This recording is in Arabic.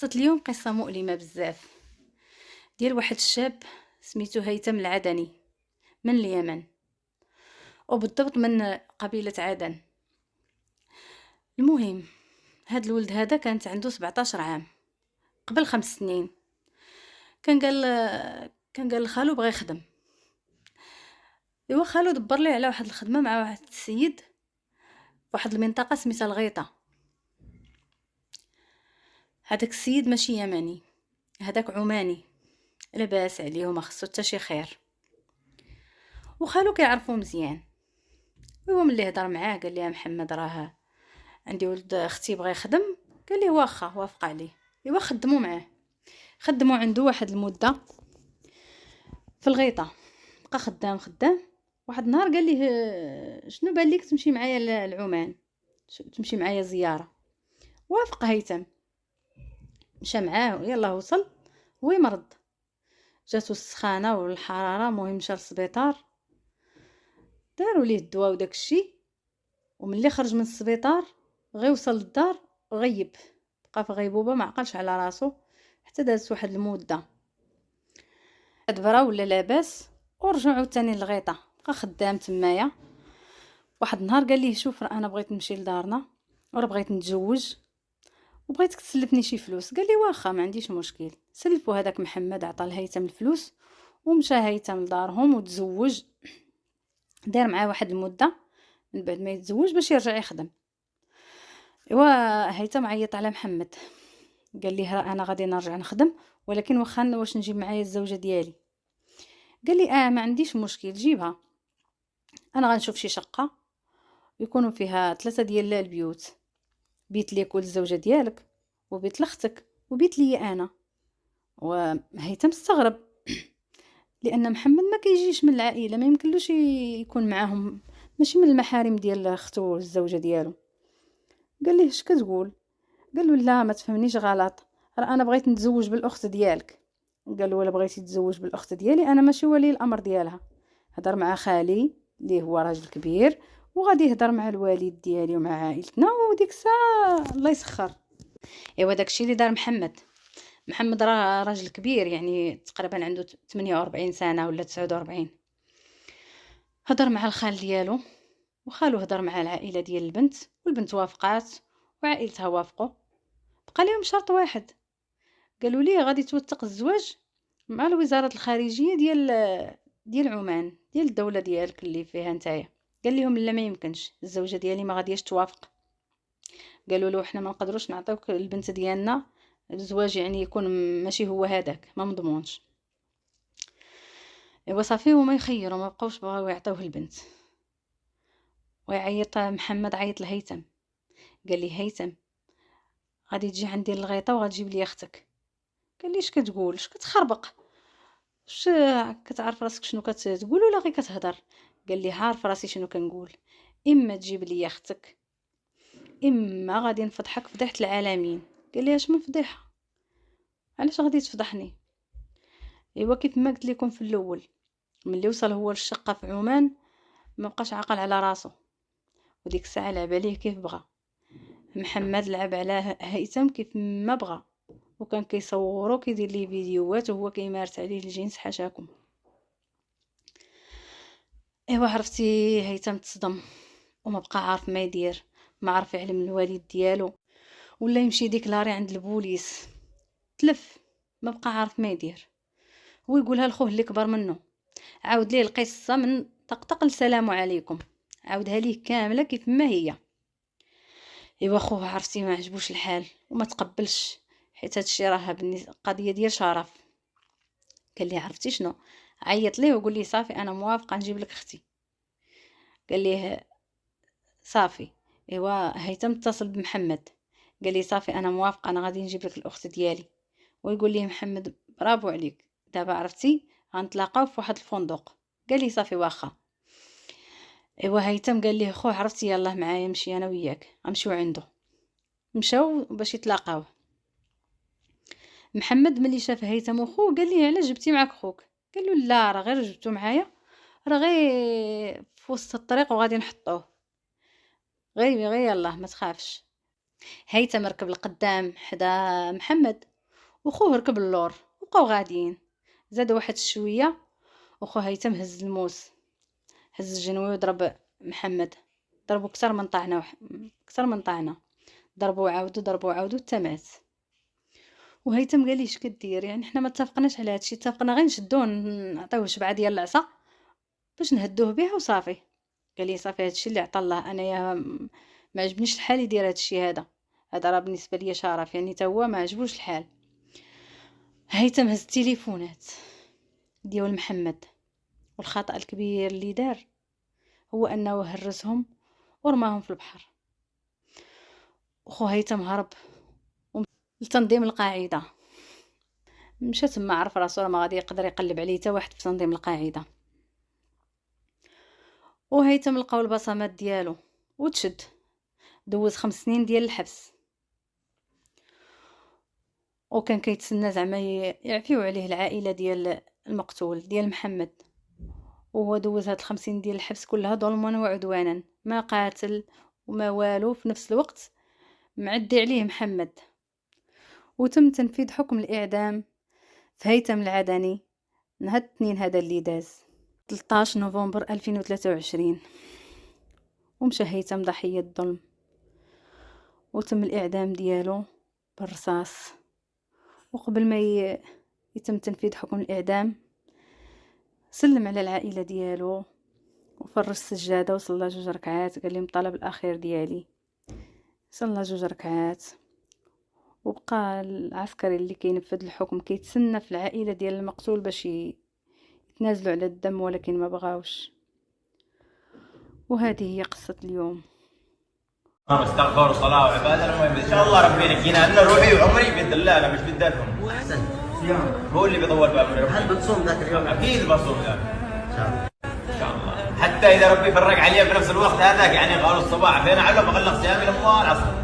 قصة اليوم قصة مؤلمة بزاف، ديال واحد الشاب سميتو هيثم العدني من اليمن، وبالضبط من قبيلة عدن. المهم هاد الولد هذا كانت عنده 17 عام قبل 5 سنين. كان قال لخالو بغى يخدم. ايوا خالو دبر ليه على واحد الخدمة مع واحد السيد واحد المنطقة سميتها الغيطة. هذاك السيد ماشي يمني، هذاك عماني، لاباس عليه وما خصو حتى شي خير، وخالو كيعرفو مزيان. هو ملي هضر معاه قال لي محمد راه عندي ولد اختي بغى يخدم. قال لي واخا، وافق عليه. ايوا خدموا عنده واحد المده في الغيطه. بقى خدام. واحد النهار قال لي شنو بان ليك تمشي معايا لعمان، تمشي معايا زياره. وافق هيثم، مشى معاه. يلا وصل ويمرض، جاتو السخانه والحراره. مهم مشى للسبيطار، داروا ليه الدواء وداك الشيء. وملي خرج من السبيطار غير وصل للدار غيب، بقى في غيبوبه، ما عقلش على راسو حتى دازت واحد المده. ادبره ولا لاباس، ورجعوا عاوتاني للغيطه. بقى خدام تمايا. واحد النهار قال ليه شوف، راه انا بغيت نمشي لدارنا وراه بغيت نتزوج وبغيتك تسلفني شي فلوس. قال لي واخا، ما عنديش مشكل. سلفوا هذاك محمد، عطى لهيثم الفلوس ومشى هيثم لدارهم وتزوج. دار معاه واحد المده من بعد ما يتزوج باش يرجع يخدم. ايوا هيثم عيط على محمد، قال ليه راه انا غادي نرجع نخدم، ولكن واش نجيب معايا الزوجه ديالي. قال لي ما عنديش مشكل، جيبها. انا غنشوف شي شقه يكونوا فيها 3 ديال البيوت، بيت ليك وللزوجه ديالك، وبيت لاختك، وبيت لي انا. وهيثم استغرب لان محمد ما كيجيش من العائله، ما يمكنلوش يكون معاهم، ماشي من المحارم ديال اختو والزوجه ديالو. قال ليه اش كتقول؟ قال له لا، ما تفهمنيش غلط، راه انا بغيت نتزوج بالاخت ديالك. قال له ولا بغيتي تتزوج بالاخت ديالي، انا ماشي ولي الامر ديالها. هضر مع خالي اللي هو راجل كبير، وغادي يهضر مع الوالد ديالي ومع عائلتنا، وديك الساعه الله يسخر. ايوا داكشي اللي دار محمد راه راجل كبير، يعني تقريبا عنده 48 سنه ولا 49. هضر مع الخال ديالو، وخالو هضر مع العائله ديال البنت، والبنت وافقات وعائلتها وافقوا. بقى لهم شرط واحد، قالوا ليه غادي توثق الزواج مع الوزاره الخارجيه ديال عمان، ديال الدوله ديالك اللي فيها نتايا. قال لهم لا، ما يمكنش، الزوجه ديالي ما غاديش توافق. قالوا له احنا ما نقدروش نعطيوك البنت ديالنا الزواج، يعني يكون ماشي هو هذاك، ما مضمونش. ايوا صافي، هما يخيروا، ما بقاوش بغاو يعطيوه البنت. ويعيط محمد، عيط لهيثم، قال لي هيثم غادي تجي عندي للغيطه وغتجيب لي اختك. قال لي اش كتقول؟ اش كتخربق؟ واش كتعرف راسك شنو كتقول ولا غير كتهضر؟ قال لي عارف راسي شنو كنقول، اما تجيب لي اختك اما غادي نفضحك فضيحه العالمين. قال لي اش من فضيحه؟ علاش غادي تفضحني؟ ايوا كيف ما قلت لكم في الاول، ملي وصل هو للشقه في عمان ما بقاش عاقل على راسه، وديك الساعه لعب عليه كيف بغى. محمد لعب على هيثم كيف ما بغى، وكان كيصورو كيدير ليه فيديوهات وهو كيمارس عليه الجنس حاشاكم. ايوا عرفتي هيثم تصدم وما بقى عارف ما يدير، ما عرف يعلم الوالد ديالو ولا يمشي ديكلاري عند البوليس. تلف، ما بقى عارف ما يدير. هو يقولها لخوه اللي كبر منه، عاود ليه القصه من طقطق لسلام عليكم، عاودها ليه كامله كيف ما هي. ايوا خوه عرفتي ما عجبوش الحال وما تقبلش، حيت هادشي راه قضيه ديال شرف. قال لي عرفتي شنو؟ عيط ليه وقول لي صافي انا موافقه نجيب لك اختي. قال ليه صافي. ايوا هيثم اتصل بمحمد، قال لي صافي انا موافقه، انا غادي نجيب لك الاخت ديالي. ويقول لي محمد برافو عليك، دابا عرفتي غنتلاقاو في واحد الفندق. قال لي صافي واخا. ايوا هيثم قال لي خوه عرفتي يلاه معايا نمشي انا وياك، غنمشيو عنده. مشاو باش يتلاقاو. محمد ملي شاف هيثم وخوه قال لي علاش جبتي معاك خوك؟ قال له لا، راه غير جبتو معايا، راه غير في وسط الطريق وغادي نحطوه، غير يلاه ما تخافش. هيثم ركب القدام حدا محمد وخوه ركب اللور وبقاو غاديين. زاد واحد شويه وخو هيثم هز الموس، هز الجنوي وضرب محمد، ضربو كتر من طعنه كتر من طعنه، ضربو عاودو حتى مات. وهيثم قال لي اش كدير؟ يعني حنا ما اتفقناش على هادشي، اتفقنا غير نشدوه نعطيوه شبعه ديال العصا باش نهدوه بها وصافي. قال لي صافي هادشي اللي عطا الله، انايا ما عجبنيش الحال يدير هادشي هذا راه بالنسبه ليا شرف، يعني تا هو ما عجبوش الحال. هيثم هز التليفونات ديال محمد، والخطأ الكبير اللي دار هو انه هرسهم ورماهم في البحر. وخو هيثم هرب لتنظيم القاعده، مشى تما عرف راسو راه ما غادي يقدر يقلب عليه حتى واحد في تنظيم القاعده. وهيثم لقاو البصمات ديالو وتشد، دوز 5 سنين ديال الحبس، وكان كيتسنى زعما يعفيو عليه العائله ديال المقتول ديال محمد. وهو دوز هاد 50 ديال الحبس كلها ظلما وعدوانا، ما قاتل وما والو، في نفس الوقت معدي عليه محمد. وتم تنفيذ حكم الاعدام في هيثم العدني نهار الاثنين هذا اللي داز 13 نوفمبر 2023. ومشى هيثم ضحيه الظلم، وتم الاعدام ديالو بالرصاص. وقبل ما يتم تنفيذ حكم الاعدام سلم على العائله ديالو وفرش السجاده وصلى 2 ركعات، قال لهم الطلب الاخير ديالي، صلى 2 ركعات. وبقى العسكري اللي كينفذ الحكم كيتسنى في العائله ديال المقتول باش يتنازلوا على الدم، ولكن ما بغاوش. وهذه هي قصه اليوم. استغفار وصلاه وعباده. المهم ان شاء الله ربي ينجينا، انا روحي وعمري بيد الله، انا مش بيد لكم. احسن صيام. هو اللي بيطول بعمري. هل بتصوم ذاك اليوم؟ اكيد بصوم ذاك ان شاء الله. ان شاء الله، حتى اذا ربي فرق علي في نفس الوقت هذاك، يعني قالوا الصباح فين علو بخلص صيامي لما العصر.